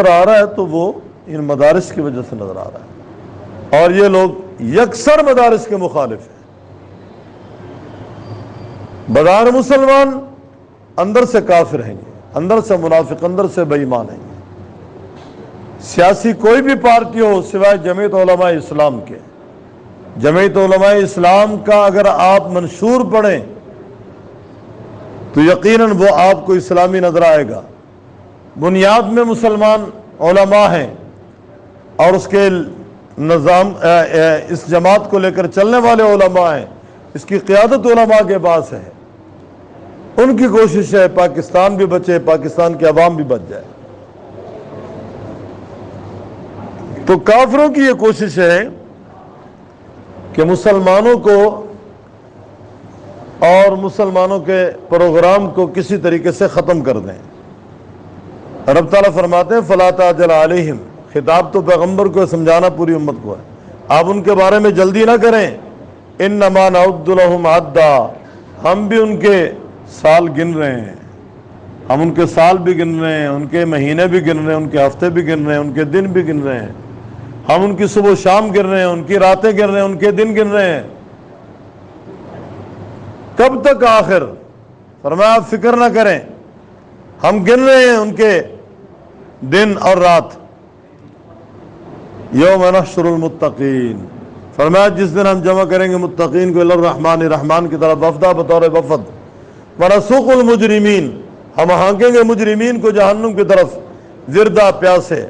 نظر آ رہا ہے تو وہ ان مدارس کی وجہ سے نظر آ رہا ہے، اور یہ لوگ یکسر مدارس کے مخالف ہیں۔ بظاہر مسلمان، اندر سے کافر ہیں، اندر سے منافق، اندر سے بے ایمان ہیں۔ سیاسی کوئی بھی پارٹی ہو سوائے جمعیت علماء اسلام کے، جمعیت علماء اسلام کا اگر آپ منشور پڑھیں تو یقیناً وہ آپ کو اسلامی نظر آئے گا۔ بنیاد میں مسلمان علماء ہیں اور اس کے نظام اس جماعت کو لے کر چلنے والے علماء ہیں، اس کی قیادت علماء کے پاس ہے۔ ان کی کوشش ہے پاکستان بھی بچے، پاکستان کے عوام بھی بچ جائے۔ تو کافروں کی یہ کوشش ہے کہ مسلمانوں کو اور مسلمانوں کے پروگرام کو کسی طریقے سے ختم کر دیں۔ رب تعالیٰ فرماتے ہیں فَلَا تَعْجَلْ عَلَيْهِمْ، خطاب تو پیغمبر کو سمجھانا پوری امت کو ہے، آپ ان کے بارے میں جلدی نہ کریں۔ إِنَّمَا نَعُدُّ لَهُمْ عَدًّا، ہم بھی ان کے سال گن رہے ہیں، ہم ان کے سال بھی گن رہے ہیں، ان کے مہینے بھی گن رہے ہیں، ان کے ہفتے بھی گن رہے ہیں، ان کے دن بھی گن رہے ہیں، ہم ان کی صبح و شام گن رہے ہیں، ان کی راتیں گن رہے ہیں، ان کے دن گن رہے ہیں۔ کب تک آخر؟ فرمایا آپ فکر نہ کریں، ہم گن رہے ہیں ان کے دن اور رات۔ یوم نحشر المتقین، فرمایا جس دن ہم جمع کریں گے متقین کو الی الرحمن، رحمان کی طرف وفدا بطور وفد۔ ونسوق المجرمین، ہم ہانکیں گے مجرمین کو جہنم کی طرف زردہ پیاسے،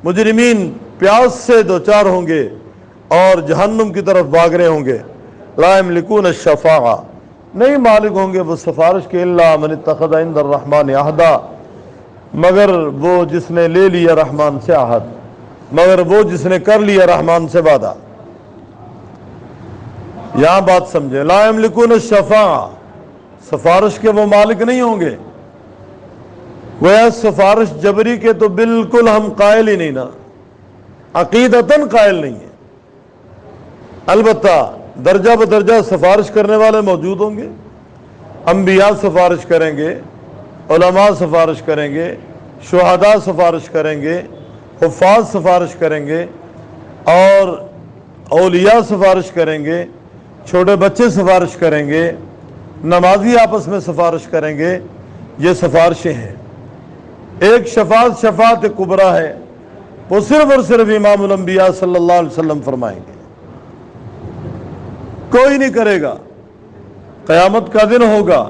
مجرمین پیاس سے دوچار ہوں گے اور جہنم کی طرف بھاگ رہے ہوں گے۔ لا یملکون الشفاعہ، نہیں مالک ہوں گے وہ سفارش کے، الا من اتخذ عند الرحمن عہدا، مگر وہ جس نے لے لیا رحمان سے عہد، مگر وہ جس نے کر لیا رحمان سے وعدہ۔ یہاں بات سمجھے، لا یملکون الشفاعہ، سفارش کے وہ مالک نہیں ہوں گے۔ گویا سفارش جبری کے تو بالکل ہم قائل ہی نہیں نا، عقیدتاً قائل نہیں ہے۔ البتہ درجہ بدرجہ سفارش کرنے والے موجود ہوں گے، انبیاء سفارش کریں گے، علماء سفارش کریں گے، شہداء سفارش کریں گے، حفاظ سفارش کریں گے، اور اولیاء سفارش کریں گے، چھوٹے بچے سفارش کریں گے، نمازی آپس میں سفارش کریں گے۔ یہ سفارشیں ہیں۔ ایک شفاعت شفاعت کبریٰ ہے، وہ صرف اور صرف امام الانبیاء صلی اللہ علیہ وسلم فرمائیں گے، کوئی نہیں کرے گا۔ قیامت کا دن ہوگا،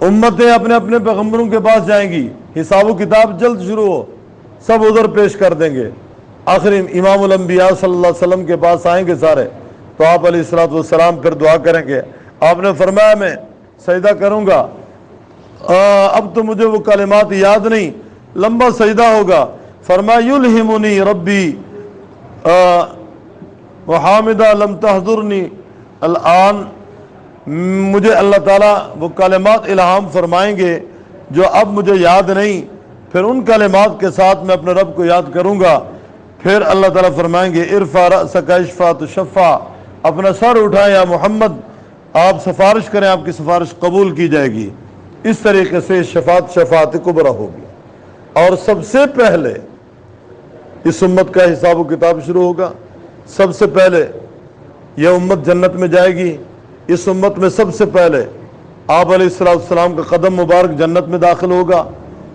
امتیں اپنے اپنے پیغمبروں کے پاس جائیں گی، حساب و کتاب جلد شروع ہو، سب ادھر پیش کر دیں گے۔ آخر امام الانبیاء صلی اللہ علیہ وسلم کے پاس آئیں گے سارے، تو آپ علیہ الصلوۃ والسلام پھر دعا کریں گے۔ آپ نے فرمایا میں سجدہ کروں گا، اب تو مجھے وہ کلمات یاد نہیں، لمبا سجدہ ہوگا۔ فرمایا یلہمنی ربی وحامدہ لم تحضرنی الآن، مجھے اللہ تعالیٰ وہ کلمات الہام فرمائیں گے جو اب مجھے یاد نہیں، پھر ان کلمات کے ساتھ میں اپنے رب کو یاد کروں گا۔ پھر اللہ تعالیٰ فرمائیں گے ارفع رأسک اشفع تشفع، اپنا سر اٹھائیں یا محمد، آپ سفارش کریں، آپ کی سفارش قبول کی جائے گی۔ اس طریقے سے شفاعت شفاعت کبریٰ ہوگی، اور سب سے پہلے اس امت کا حساب و کتاب شروع ہوگا۔ سب سے پہلے یہ امت جنت میں جائے گی، اس امت میں سب سے پہلے آپ علیہ السلام کا قدم مبارک جنت میں داخل ہوگا،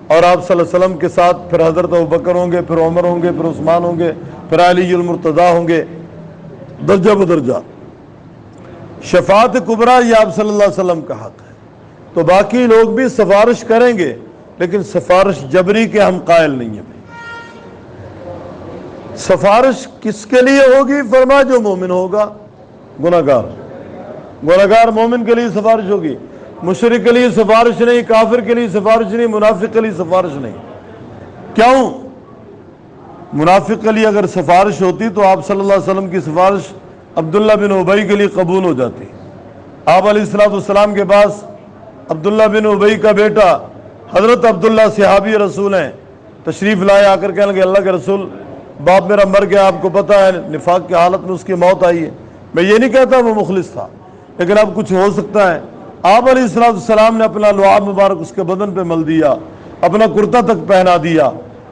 اور آپ صلی اللہ علیہ وسلم کے ساتھ پھر حضرت ابوبکر ہوں گے، پھر عمر ہوں گے، پھر عثمان ہوں گے، پھر علی المرتضیٰ ہوں گے، درجہ بدرجہ۔ شفاعت کبریٰ یہ آپ صلی اللہ علیہ وسلم کا حق ہے۔ تو باقی لوگ بھی سفارش کریں گے، لیکن سفارش جبری کے ہم قائل نہیں ہیں۔ سفارش کس کے لیے ہوگی؟ فرمایا جو مومن ہوگا، گناہگار مومن کے لیے سفارش ہوگی، مشرک کے لیے سفارش نہیں، کافر کے لیے سفارش نہیں، منافق کے لیے سفارش نہیں۔ کیوں؟ منافق کے لیے اگر سفارش ہوتی تو آپ صلی اللہ علیہ وسلم کی سفارش عبداللہ بن ابی کے لیے قبول ہو جاتی۔ آپ علیہ السلام کے پاس عبداللہ بن ابی کا بیٹا حضرت عبداللہ صحابی رسول ہیں، تشریف لائے، آ کر کہنے لگے اللہ کے رسول باپ میرا مر گیا، آپ کو پتہ ہے نفاق کی حالت میں اس کی موت آئی ہے۔ میں یہ نہیں کہتا وہ مخلص تھا، لیکن اب کچھ ہو سکتا ہے۔ آپ علیہ السلام نے اپنا لعاب مبارک اس کے بدن پہ مل دیا، اپنا کرتا تک پہنا دیا،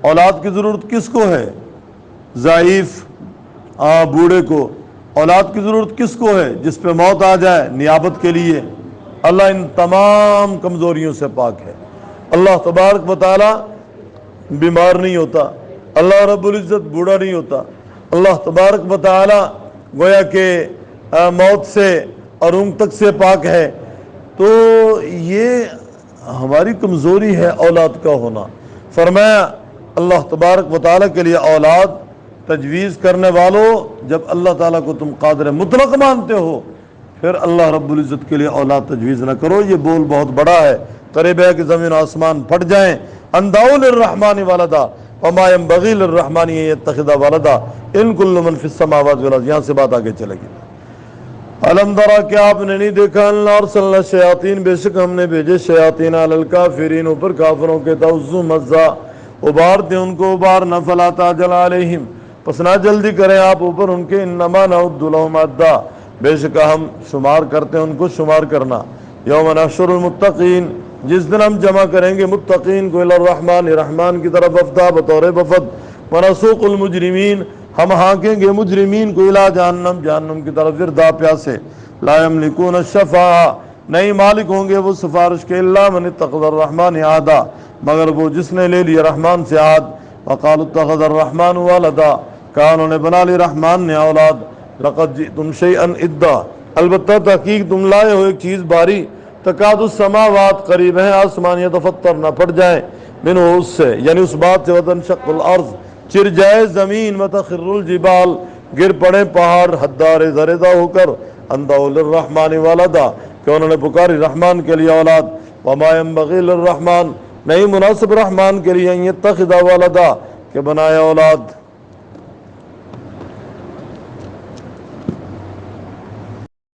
اولاد کی ضرورت کس کو ہے؟ ضعیف بوڑھے کو۔ اولاد کی ضرورت کس کو ہے؟ جس پہ موت آ جائے نیابت کے لیے۔ اللہ ان تمام کمزوریوں سے پاک ہے۔ اللہ تبارک و تعالی بیمار نہیں ہوتا، اللہ رب العزت بوڑھا نہیں ہوتا، اللہ تبارک و تعالی گویا کہ موت سے اور اونگ تک سے پاک ہے۔ تو یہ ہماری کمزوری ہے اولاد کا ہونا۔ فرمایا اللہ تبارک و تعالی کے لیے اولاد تجویز کرنے والوں، جب اللہ تعالیٰ کو تم قادر مطلق مانتے ہو پھر اللہ رب العزت کے لیے اولاد تجویز نہ کرو۔ یہ بول بہت بڑا ہے، قریب ہے کہ زمین و آسمان پھٹ جائیں۔ اندعوا للرحمن ولدا وما ينبغي للرحمن ان يتخذ ولدا ان كل من في السماوات والارض۔ یہاں سے بات آگے چلے گی۔ الم ترى، کیا آپ نے نہیں دیکھا، ان ارسلنا الشیاطین، بے شک ہم نے بھیجے شیاطین علی الکافرین، اوپر کافروں کے، تعزو مزہ، ابارتے ان کو ابارنا، فلا تعجل علیہم، پس نہ جلدی کریں آپ اوپر ان کے، انما نعد لهم عدا، بے شک ہم شمار کرتے ہیں ان کو شمار کرنا۔ یوم نحشر المتقین، جس دن ہم جمع کریں گے متقین کو، الی الرحمن، رحمان کی طرف، وفدا، بطور وفد، ونسوق المجرمین، ہم ہانکیں گے مجرمین کو، الی جہنم، جہنم کی طرف، وردا، پیاسے، لا یملکون الشفاعہ، نہیں مالک ہوں گے وہ سفارش کے، الا من اتخذ الرحمن عہدا، مگر وہ جس نے لے لیا رحمان سے عہد، وقالوا اتخذ الرحمن ولدا، کہا انہوں نے بنا لی رحمان نے اولاد، لقد جئتم شیئا ادا، البتہ تحقیق تم لائے ہو ایک چیز باری، تکاد السماوات، قریب ہیں آسمان، یتفطر نہ پھٹ جائیں، منہ اس سے، یعنی اس بات سے، وتنشق الارض، چر جائے زمین، وتخر الجبال، گر پڑے پہاڑ، حدار زردہ ہو کر، اندعوا للرحمن ولدا، کہ انہوں نے پکاری رحمان کے لیے اولاد، وما ينبغي للرحمن، نہیں مناسب رحمان کے لیے، ان يتخذ ولدا، کہ بنایا اولاد۔